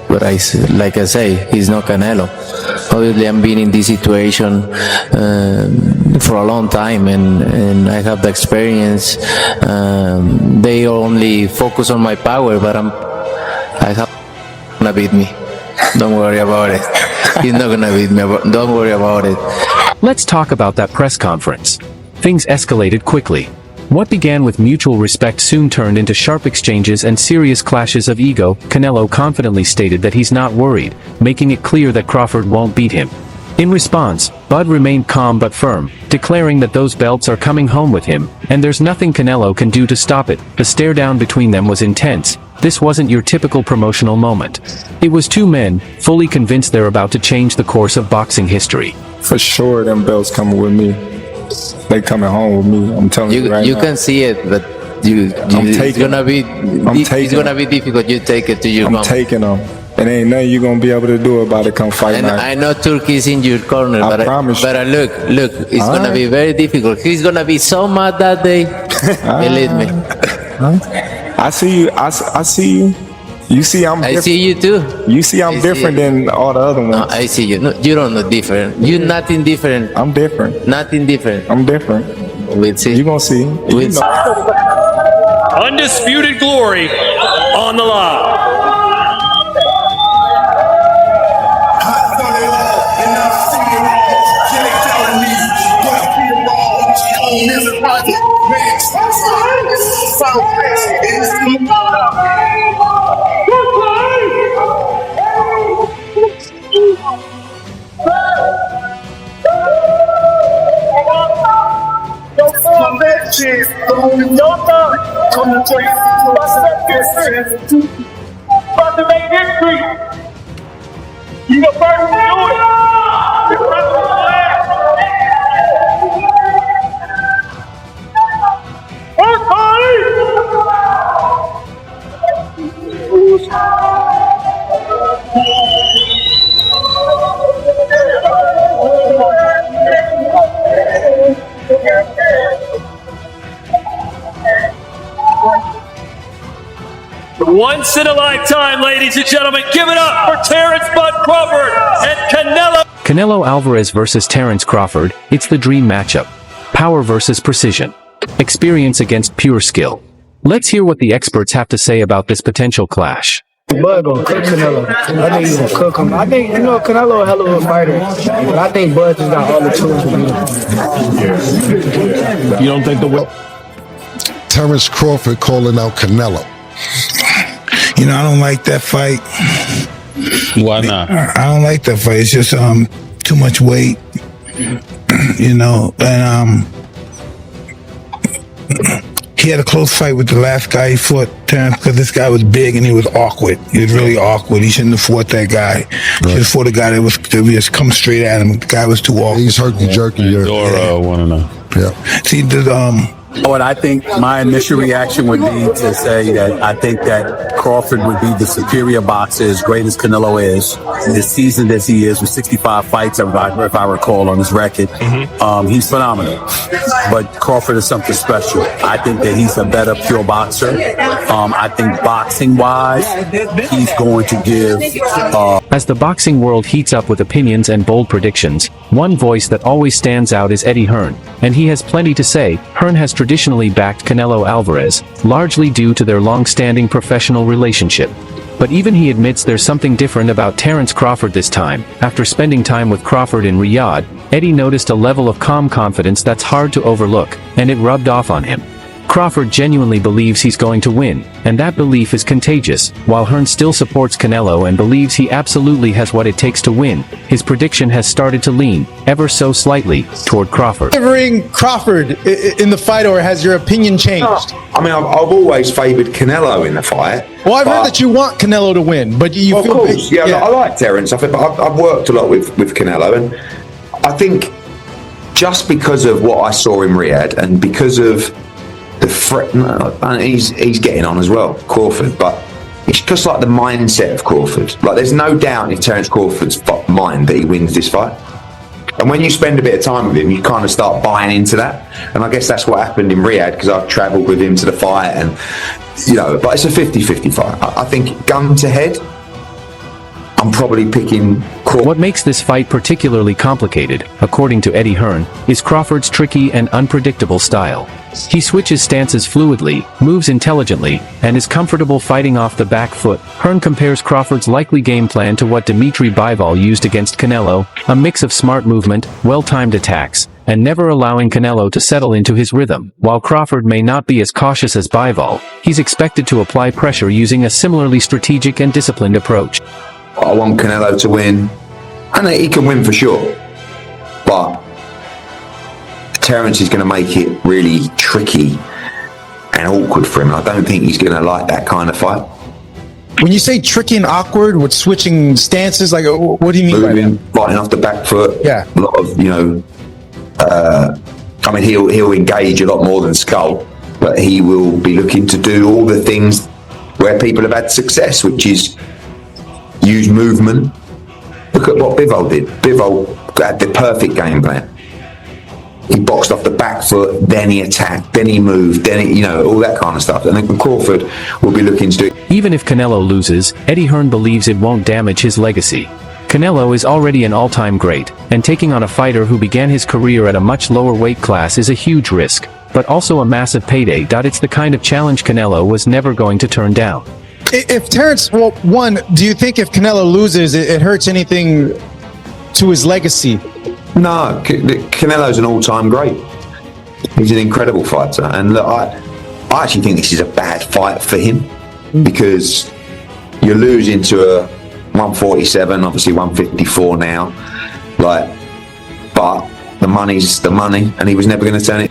But like I say, he's not Canelo. Obviously, I'm been in this situation for a long time, and I have the experience. They only focus on my power, but I have gonna beat me. Don't worry about it. He's not gonna beat me. Don't worry about it. Let's talk about that press conference. Things escalated quickly. What began with mutual respect soon turned into sharp exchanges and serious clashes of ego. Canelo confidently stated that he's not worried, making it clear that Crawford won't beat him. In response, Bud remained calm but firm, declaring that those belts are coming home with him, and there's nothing Canelo can do to stop it. The stare down between them was intense. This wasn't your typical promotional moment. It was two men, fully convinced they're about to change the course of boxing history. For sure, them belts coming with me. They coming home with me. I'm telling you right now. You can see it, but it's gonna be difficult. You take it to your I'm taking them. And ain't nothing you gonna be able to do about it come fight night. I know Turki's in your corner, but look, it's gonna be very difficult. He's gonna be so mad that day. Believe me. I see you. I see you. You see I'm different. I see you too. You see I'm different than all the other ones. No, I see you. No, you don't look different. You're nothing different. I'm different. Nothing different. I'm different. We'll see. You gonna see. We'll see. Undisputed glory on the line. About to make history. You the first to do it. The first to last. Once in a lifetime, ladies and gentlemen, give it up for Terence "Bud" Crawford and Canelo Alvarez versus Terence Crawford. It's the dream matchup. Power versus precision. Experience against pure skill. Let's hear what the experts have to say about this potential clash. Bud gonna cook Canelo. I think he's gonna cook him. I think, Canelo a hell of a fighter, but I think Bud just got all the tools to beat him. You don't think the Terence Crawford calling out Canelo? I don't like that fight. Why not? I don't like that fight. It's just too much weight, and he had a close fight with the last guy he fought, Terence, because this guy was big and he was awkward. He was really awkward. He shouldn't have fought that guy. Right. He just fought a guy that was just come straight at him. The guy was too awkward. He's herky-jerky. Want to know. Yeah. See, What I think my initial reaction would be to say that I think that Crawford would be the superior boxer, as great as Canelo is, as seasoned as he is, with 65 fights, if I recall, on his record. He's phenomenal. But Crawford is something special. I think that he's a better pure boxer. I think boxing-wise, he's going to give... As the boxing world heats up with opinions and bold predictions, one voice that always stands out is Eddie Hearn, and he has plenty to say. Hearn has traditionally backed Canelo Alvarez, largely due to their long-standing professional relationship. But even he admits there's something different about Terence Crawford this time. After spending time with Crawford in Riyadh, Eddie noticed a level of calm confidence that's hard to overlook, and it rubbed off on him. Crawford genuinely believes he's going to win, and that belief is contagious. While Hearn still supports Canelo and believes he absolutely has what it takes to win, his prediction has started to lean, ever so slightly, toward Crawford. Favoring Crawford in the fight, or has your opinion changed? I mean, I've always favoured Canelo in the fight. Well, I've heard that you want Canelo to win, but you of feel... Of course, yeah. I like Terence. I've worked a lot with Canelo, and I think just because of what I saw in Riyadh, and because of the threat, and he's getting on as well, Crawford, but it's just like the mindset of Crawford. Like, there's no doubt in Terence Crawford's mind that he wins this fight. And when you spend a bit of time with him, you kind of start buying into that. And I guess that's what happened in Riyadh, because I've travelled with him to the fight, and but it's a 50-50 fight. I think gun to head, I'm probably picking Crawford. What makes this fight particularly complicated, according to Eddie Hearn, is Crawford's tricky and unpredictable style. He switches stances fluidly, moves intelligently, and is comfortable fighting off the back foot. Hearn compares Crawford's likely game plan to what Dimitri Bivol used against Canelo, a mix of smart movement, well-timed attacks, and never allowing Canelo to settle into his rhythm. While Crawford may not be as cautious as Bivol, he's expected to apply pressure using a similarly strategic and disciplined approach. I want Canelo to win, and he can win for sure, but Terence is going to make it really tricky and awkward for him, and I don't think he's going to like that kind of fight. When you say tricky and awkward with switching stances, like what do you mean Moving, by that? fighting off the back foot. Yeah. A lot of, I mean, he'll engage a lot more than Skull, but he will be looking to do all the things where people have had success, which is use movement. Look at what Bivol did. Bivol had the perfect game plan. He boxed off the back foot, then he attacked, then he moved, then he, all that kind of stuff. And then Crawford will be looking to do it. Even if Canelo loses, Eddie Hearn believes it won't damage his legacy. Canelo is already an all-time great, and taking on a fighter who began his career at a much lower weight class is a huge risk, but also a massive payday. It's the kind of challenge Canelo was never going to turn down. If Terence, well, one, do you think if Canelo loses, it hurts anything to his legacy? No, Canelo's an all-time great. He's an incredible fighter. And look, I actually think this is a bad fight for him, because you're losing to a 147, obviously 154 now. But the money's the money, and he was never going to turn it